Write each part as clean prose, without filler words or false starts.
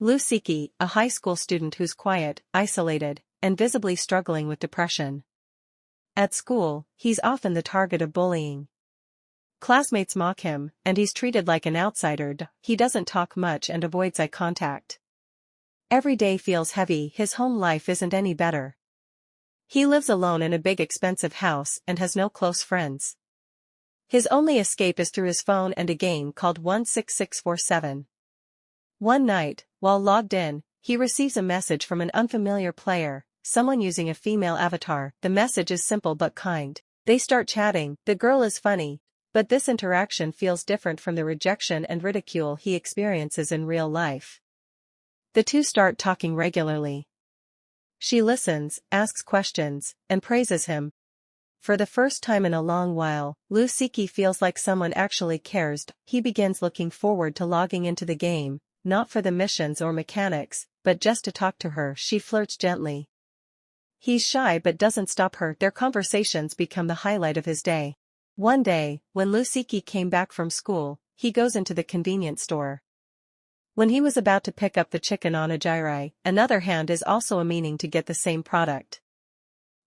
Lusiki, a high school student who's quiet, isolated, and visibly struggling with depression. At school, he's often the target of bullying. Classmates mock him, and he's treated like an outsider. He doesn't talk much and avoids eye contact. Every day feels heavy. His home life isn't any better. He lives alone in a big expensive house and has no close friends. His only escape is through his phone and a game called 16647. One night, while logged in, he receives a message from an unfamiliar player, someone using a female avatar. The message is simple but kind. They start chatting. The girl is funny, but this interaction feels different from the rejection and ridicule he experiences in real life. The two start talking regularly. She listens, asks questions, and praises him. For the first time in a long while, Lusiki feels like someone actually cares. He begins looking forward to logging into the game, not for the missions or mechanics, but just to talk to her. She flirts gently. He's shy but doesn't stop her. Their conversations become the highlight of his day. One day, when Lusiki came back from school, he goes into the convenience store. When he was about to pick up the chicken on a gyri, another hand is also meaning to get the same product.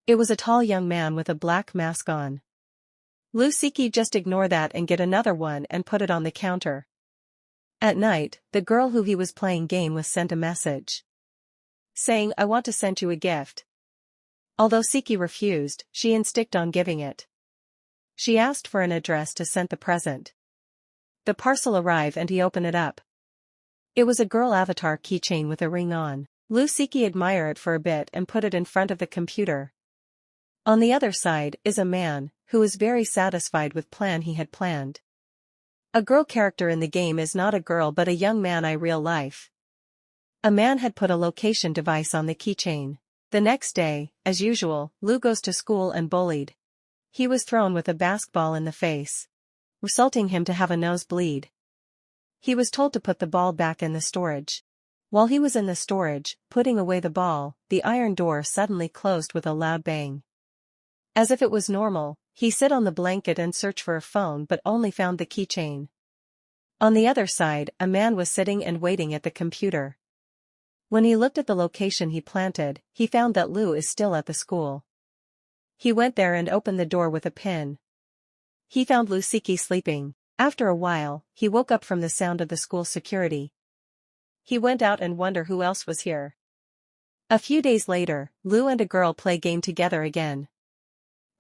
It was a tall young man with a black mask on. Lusiki just ignore that and get another one and put it on the counter. At night, the girl who he was playing game with sent a message saying, "I want to send you a gift." Although Siki refused, she insisted on giving it. She asked for an address to send the present. The parcel arrived and he opened it up. It was a girl avatar keychain with a ring on. Lusiki admired it for a bit and put it in front of the computer. On the other side is a man, who is very satisfied with plan he had planned. A girl character in the game is not a girl but a young man in real life. A man had put a location device on the keychain. The next day, as usual, Lu goes to school and bullied. He was thrown with a basketball in the face, resulting him to have a nosebleed. He was told to put the ball back in the storage. While he was in the storage, putting away the ball, the iron door suddenly closed with a loud bang. As if it was normal, he sat on the blanket and searched for a phone but only found the keychain. On the other side, a man was sitting and waiting at the computer. When he looked at the location he planted, he found that Lu is still at the school. He went there and opened the door with a pin. He found Lusiki sleeping. After a while, he woke up from the sound of the school security. He went out and wondered who else was here. A few days later, Lu and a girl play game together again.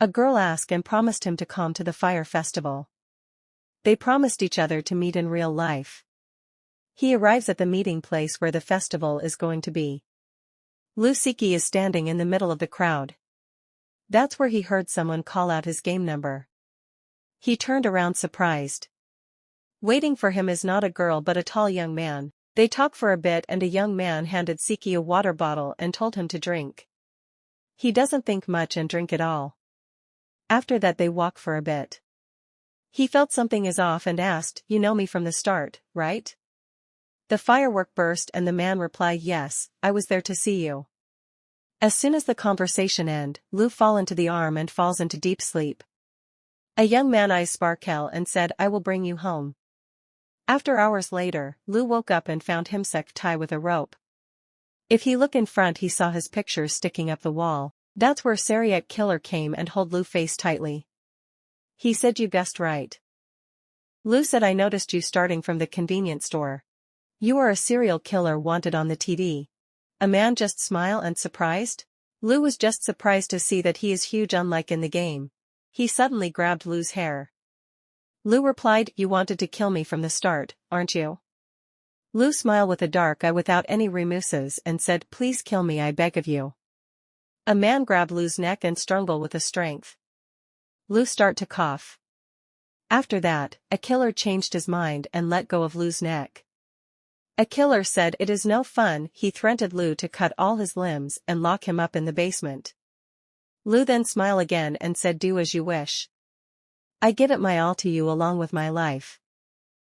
A girl asked and promised him to come to the fire festival. They promised each other to meet in real life. He arrives at the meeting place where the festival is going to be. Lusiki is standing in the middle of the crowd. That's where he heard someone call out his game number. He turned around surprised. Waiting for him is not a girl but a tall young man. They talk for a bit and a young man handed Siki a water bottle and told him to drink. He doesn't think much and drink it all. After that they walk for a bit. He felt something is off and asked, "You know me from the start, right?" The firework burst and the man replied, "Yes, I was there to see you." As soon as the conversation ended, Lu fall into the arm and falls into deep sleep. A young man eyes sparkle and said, "I will bring you home." After hours later, Lu woke up and found himself tied with a rope. If he looked in front he saw his pictures sticking up the wall. That's where Seriel Killer came and held Lu's face tightly. He said, "You guessed right." Lu said, "I noticed you starting from the convenience store. You are a serial killer wanted on the TV." A man just smiled and surprised? Lu was just surprised to see that he is huge unlike in the game. He suddenly grabbed Lu's hair. Lu replied, "You wanted to kill me from the start, aren't you?" Lu smiled with a dark eye without any reminiscences and said, "Please kill me, I beg of you." A man grabbed Lu's neck and strangled with a strength. Lu started to cough. After that, a killer changed his mind and let go of Lu's neck. A killer said it is no fun. He threatened Lu to cut all his limbs and lock him up in the basement. Lu then smiled again and said, "Do as you wish. I give it my all to you along with my life."